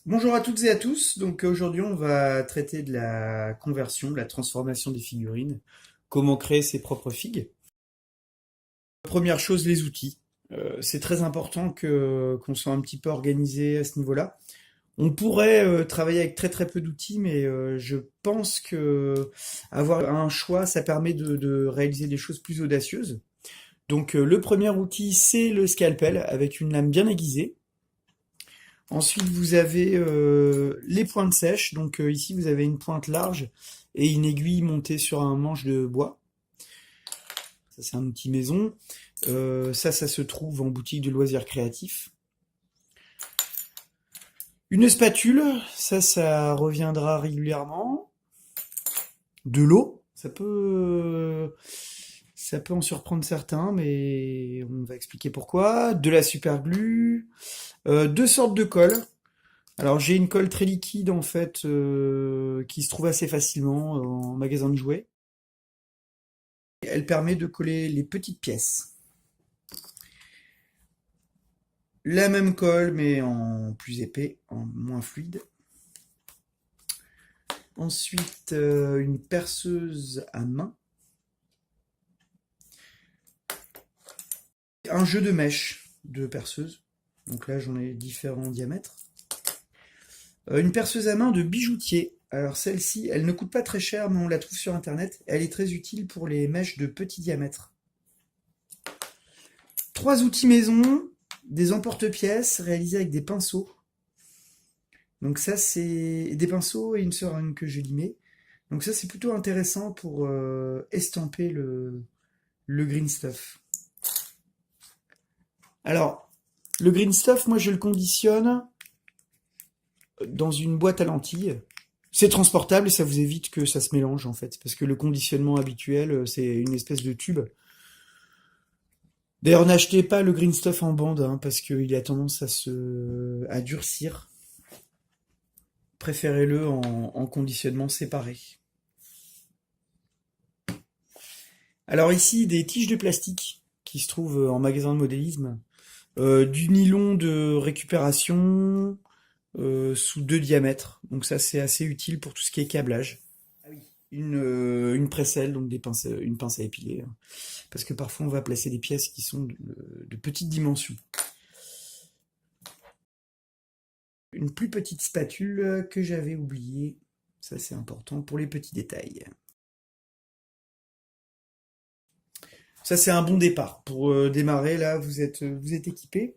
Bonjour à toutes et à tous. Donc aujourd'hui, on va traiter de la conversion, de la transformation des figurines. Comment créer ses propres figues. Première chose, les outils. C'est très important que qu'on soit un petit peu organisé à ce niveau-là. On pourrait travailler avec très très peu d'outils, mais je pense que avoir un choix, ça permet de réaliser des choses plus audacieuses. Donc le premier outil, c'est le scalpel avec une lame bien aiguisée. Ensuite, vous avez les pointes sèches. Donc ici, vous avez une pointe large et une aiguille montée sur un manche de bois. Ça, c'est un outil maison. Ça se trouve en boutique de loisirs créatifs. Une spatule, ça reviendra régulièrement. De l'eau, ça peut en surprendre certains, mais on va expliquer pourquoi. De la super glue, deux sortes de colle. Alors j'ai une colle très liquide en fait qui se trouve assez facilement en magasin de jouets. Elle permet de coller les petites pièces. La même colle mais en plus épais, en moins fluide. Ensuite une perceuse à main. Un jeu de mèches de perceuse. Donc là j'en ai différents diamètres. Une perceuse à main de bijoutier. Alors celle-ci, elle ne coûte pas très cher, mais on la trouve sur internet. Elle est très utile pour les mèches de petit diamètre. Trois outils maison, des emporte-pièces réalisés avec des pinceaux. Donc ça c'est des pinceaux et une seringue que j'ai limée. Donc ça c'est plutôt intéressant pour estamper le green stuff. Alors, le green stuff, moi je le conditionne dans une boîte à lentilles. C'est transportable et ça vous évite que ça se mélange en fait, parce que le conditionnement habituel, c'est une espèce de tube. D'ailleurs, n'achetez pas le green stuff en bande, hein, parce qu'il a tendance à durcir. Préférez-le en conditionnement séparé. Alors ici, des tiges de plastique qui se trouvent en magasin de modélisme, du nylon de récupération sous deux diamètres. Donc ça, c'est assez utile pour tout ce qui est câblage. Ah oui. Une presselle, donc une pince à épiler, hein, parce que parfois on va placer des pièces qui sont de petites dimensions. Une plus petite spatule que j'avais oubliée, ça c'est important pour les petits détails. Ça c'est un bon départ pour démarrer. Là, vous êtes équipé.